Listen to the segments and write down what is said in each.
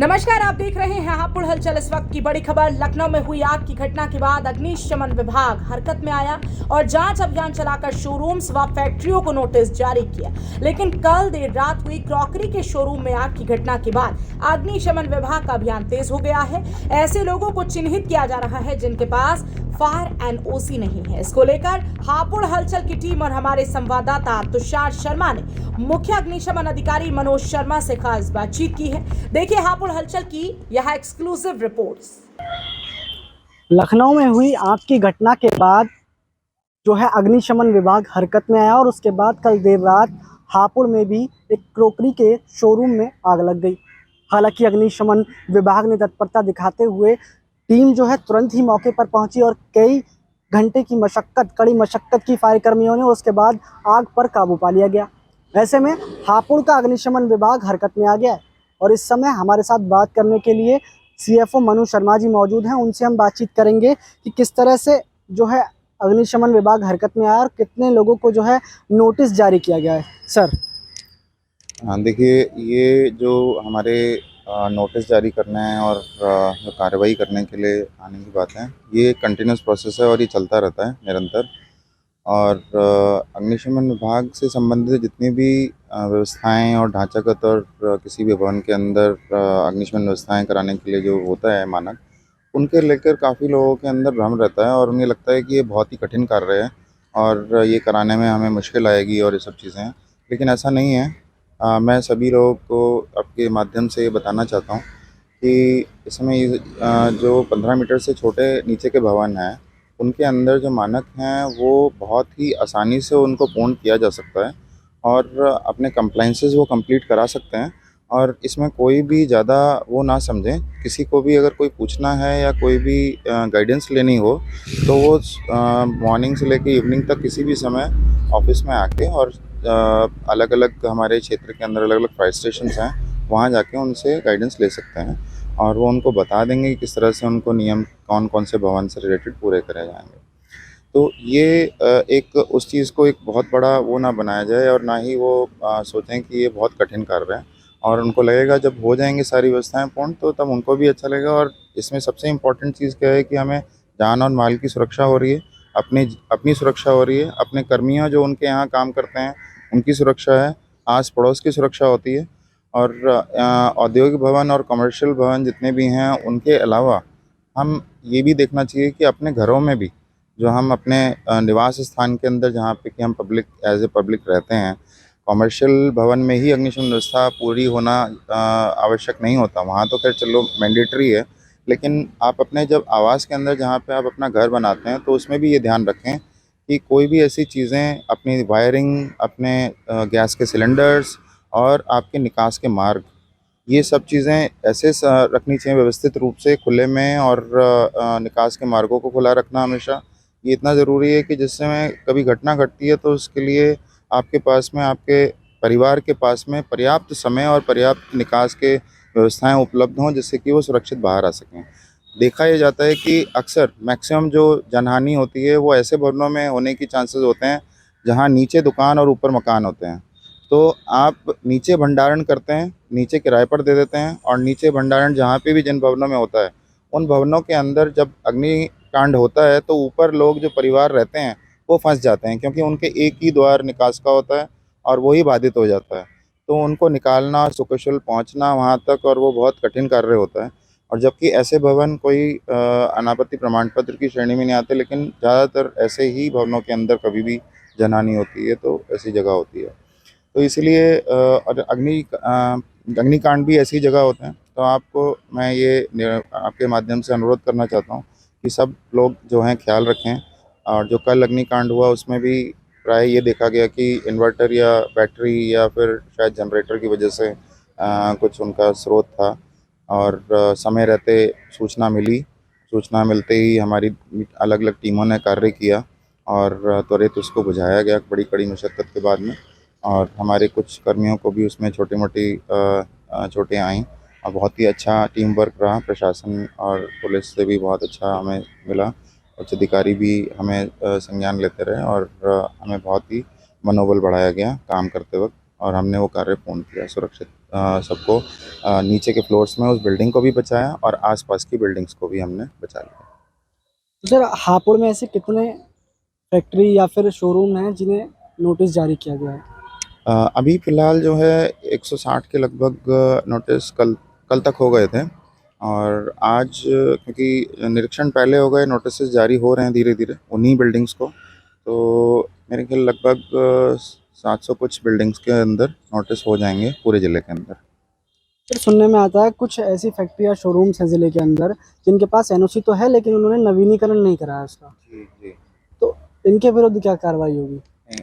नमस्कार, आप देख रहे हैं हापुड़ हलचल। इस वक्त की बड़ी खबर। लखनऊ में हुई आग की घटना के बाद अग्निशमन विभाग हरकत में आया और जांच अभियान चलाकर शोरूम्स व फैक्ट्रियों को नोटिस जारी किया। लेकिन कल देर रात हुई क्रॉकरी के शोरूम में आग की घटना के बाद अग्निशमन विभाग का अभियान तेज हो गया है। ऐसे लोगों को चिन्हित किया जा रहा है जिनके पास फायर एनओसी नहीं है। इसको लेकर हापुड़ हलचल की टीम और हमारे संवाददाता तुषार शर्मा ने मुख्य अग्निशमन अधिकारी मनोज शर्मा से खास बातचीत की है। देखिए हापुड़ हलचल की यह एक्सक्लूसिव रिपोर्ट्स। लखनऊ में हुई आग की घटना के बाद जो है अग्निशमन विभाग हरकत में आया और उसके बाद कल देर रात हापुड़ में भी एक क्रोकरी के शोरूम में आग लग गई। हालांकि अग्निशमन विभाग ने तत्परता दिखाते हुए टीम जो है तुरंत ही मौके पर पहुंची और कई घंटे की कड़ी मशक्कत की फायर कर्मियों ने, और उसके बाद आग पर काबू पा लिया गया। ऐसे में हापुड़ का अग्निशमन विभाग हरकत में आ गया है और इस समय हमारे साथ बात करने के लिए सीएफओ मनोज शर्मा जी मौजूद हैं। उनसे हम बातचीत करेंगे कि किस तरह से जो है अग्निशमन विभाग हरकत में आया और कितने लोगों को जो है नोटिस जारी किया गया है। सर, हाँ, देखिए, ये जो हमारे नोटिस जारी करने हैं और जो कार्रवाई करने के लिए आने की बात है, ये कंटिन्यूस प्रोसेस है और ये चलता रहता है निरंतर। और अग्निशमन विभाग से संबंधित जितनी भी व्यवस्थाएं और ढांचागत और किसी भी भवन के अंदर अग्निशमन व्यवस्थाएं कराने के लिए जो होता है मानक, उनके लेकर काफ़ी लोगों के अंदर भ्रम रहता है और उन्हें लगता है कि ये बहुत ही कठिन कार्य है और ये कराने में हमें मुश्किल आएगी और ये सब चीज़ें हैं, लेकिन ऐसा नहीं है। मैं सभी लोगों को आपके माध्यम से ये बताना चाहता हूँ कि इस समय जो 15 मीटर से छोटे नीचे के भवन हैं, उनके अंदर जो मानक हैं वो बहुत ही आसानी से उनको पूर्ण किया जा सकता है और अपने कंप्लाइंसेस वो कंप्लीट करा सकते हैं। और इसमें कोई भी ज़्यादा वो ना समझें। किसी को भी अगर कोई पूछना है या कोई भी गाइडेंस लेनी हो तो वो मॉर्निंग से लेकर इवनिंग तक किसी भी समय ऑफिस में आके और अलग अलग हमारे क्षेत्र के अंदर अलग अलग फायर स्टेशंस हैं, वहाँ जाके उनसे गाइडेंस ले सकते हैं और वो उनको बता देंगे कि किस तरह से उनको नियम कौन कौन से भवन से रिलेटेड पूरे करे जाएंगे। तो ये एक उस चीज़ को एक बहुत बड़ा वो ना बनाया जाए और ना ही वो सोचें कि ये बहुत कठिन कार्य है। और उनको लगेगा जब हो जाएंगी सारी व्यवस्थाएं पूर्ण तो तब उनको भी अच्छा लगेगा। और इसमें सबसे इम्पोर्टेंट चीज़ क्या है कि हमें जान और माल की सुरक्षा हो रही है, अपनी अपनी सुरक्षा हो रही है, अपने कर्मियों जो उनके यहाँ काम करते हैं उनकी सुरक्षा है, आस पड़ोस की सुरक्षा होती है। और औद्योगिक भवन और कमर्शियल भवन जितने भी हैं उनके अलावा हम ये भी देखना चाहिए कि अपने घरों में भी जो हम अपने निवास स्थान के अंदर जहाँ पे कि हम पब्लिक एज ए पब्लिक रहते हैं, कमर्शियल भवन में ही अग्निशमन व्यवस्था पूरी होना आवश्यक नहीं होता। वहाँ तो खैर चलो मैंडेटरी है, लेकिन आप अपने जब आवास के अंदर जहाँ पे आप अपना घर बनाते हैं तो उसमें भी ये ध्यान रखें कि कोई भी ऐसी चीज़ें अपनी वायरिंग, अपने गैस के सिलेंडर्स और आपके निकास के मार्ग, ये सब चीज़ें ऐसे रखनी चाहिए व्यवस्थित रूप से खुले में। और निकास के मार्गों को खुला रखना हमेशा ये इतना ज़रूरी है कि जिससे में कभी घटना घटती है तो उसके लिए आपके पास में, आपके परिवार के पास में पर्याप्त समय और पर्याप्त निकास के व्यवस्थाएं उपलब्ध हों जिससे कि वो सुरक्षित बाहर आ सकें। देखा ये जाता है कि अक्सर मैक्सिमम जो जनहानि होती है वो ऐसे भवनों में होने की चांसेस होते हैं जहाँ नीचे दुकान और ऊपर मकान होते हैं। तो आप नीचे भंडारण करते हैं, नीचे किराए पर दे देते हैं और नीचे भंडारण जहाँ पे भी जिन भवनों में होता है उन भवनों के अंदर जब अग्निकांड होता है तो ऊपर लोग जो परिवार रहते हैं वो फंस जाते हैं, क्योंकि उनके एक ही द्वार निकास का होता है और वही बाधित हो जाता है। तो उनको निकालना, सुकुशल पहुँचना वहाँ तक, और वो बहुत कठिन कार्य होता है। और जबकि ऐसे भवन कोई अनापत्ति प्रमाण पत्र की श्रेणी में नहीं आते, लेकिन ज़्यादातर ऐसे ही भवनों के अंदर कभी भी जनहानि होती है तो ऐसी जगह होती है। तो इसलिए और अग्निकांड भी ऐसी जगह होते हैं। तो आपको मैं ये आपके माध्यम से अनुरोध करना चाहता हूँ कि सब लोग जो हैं ख्याल रखें। और जो कल अग्निकांड हुआ उसमें भी प्राय ये देखा गया कि इन्वर्टर या बैटरी या फिर शायद जनरेटर की वजह से कुछ उनका स्रोत था। और समय रहते सूचना मिलते ही हमारी अलग अलग टीमों ने कार्य किया और त्वरित उसको बुझाया गया बड़ी कड़ी मशक्क़त के बाद में। और हमारे कुछ कर्मियों को भी उसमें छोटी मोटी चोटें आईं और बहुत ही अच्छा टीम वर्क रहा। प्रशासन और पुलिस से भी बहुत अच्छा हमें मिला, उच्च अधिकारी भी हमें संज्ञान लेते रहे और हमें बहुत ही मनोबल बढ़ाया गया काम करते वक्त और हमने वो कार्य पूर्ण किया सुरक्षित। सबको नीचे के फ्लोर्स में उस बिल्डिंग को भी बचाया और आसपास की बिल्डिंग्स को भी हमने बचा लिया। तो सर हापुड़ में ऐसे कितने फैक्ट्री या फिर शोरूम हैं जिन्हें नोटिस जारी किया गया है? अभी फ़िलहाल जो है 160 के लगभग नोटिस कल तक हो गए थे और आज क्योंकि निरीक्षण पहले हो गए, नोटिसेस जारी हो रहे हैं धीरे-धीरे उन्हीं बिल्डिंग्स को, तो मेरे ख्याल लगभग 700 कुछ बिल्डिंग्स के अंदर नोटिस हो जाएंगे पूरे ज़िले के अंदर। सर सुनने में आता है कुछ ऐसी फैक्ट्री या शोरूम्स हैं ज़िले के अंदर जिनके पास एनओसी तो है लेकिन उन्होंने नवीनीकरण नहीं कराया उसका, जी, जी। तो इनके विरुद्ध क्या कार्रवाई होगी?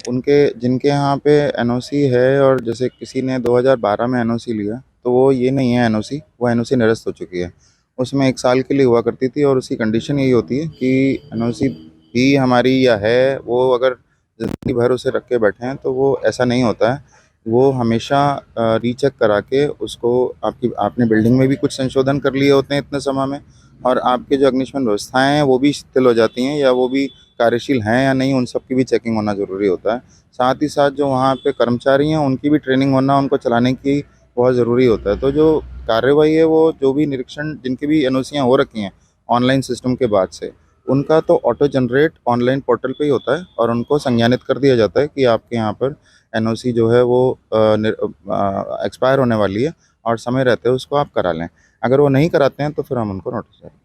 उनके जिनके यहाँ पे एनओसी है और जैसे किसी ने 2012 में एनओसी लिया, तो वो ये नहीं है एनओसी, वो एनओसी निरस्त हो चुकी है। उसमें 1 साल के लिए हुआ करती थी और उसकी कंडीशन यही होती है कि एनओसी भी हमारी या है, वो अगर ज़िंदगी भर उसे रख के बैठे हैं, तो वो ऐसा नहीं होता है। वो हमेशा रीचेक करा के उसको आपने बिल्डिंग में भी कुछ संशोधन कर लिए होते हैं इतने समय में और आपके जो अग्निशमन व्यवस्थाएँ हैं, वो भी शिथिल हो जाती हैं या वो भी कार्यशील हैं या नहीं, उन सब की भी चेकिंग होना ज़रूरी होता है। साथ ही साथ जो वहाँ पे कर्मचारी हैं, उनकी भी ट्रेनिंग होना, उनको चलाने की बहुत ज़रूरी होता है। तो जो कार्रवाई है, वो जो भी निरीक्षण जिनकी भी एनओसियाँ हो रखी हैं ऑनलाइन सिस्टम के बाद से, उनका तो ऑटो जनरेट ऑनलाइन पोर्टल पे ही होता है और उनको संज्ञानित कर दिया जाता है कि आपके यहाँ पर एनओसी जो है वो एक्सपायर होने वाली है और समय रहते उसको आप करा लें। अगर वो नहीं कराते हैं, तो फिर हम उनको नोटिस जारी करें।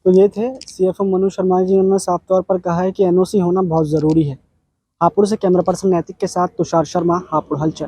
तो ये थे सीएफओ मनु शर्मा जी, उन्होंने साफ तौर पर कहा है कि एनओसी होना बहुत ज़रूरी है। हापुड़ से कैमरा पर्सन नैतिक के साथ तुषार शर्मा, हापुड़ हलचल।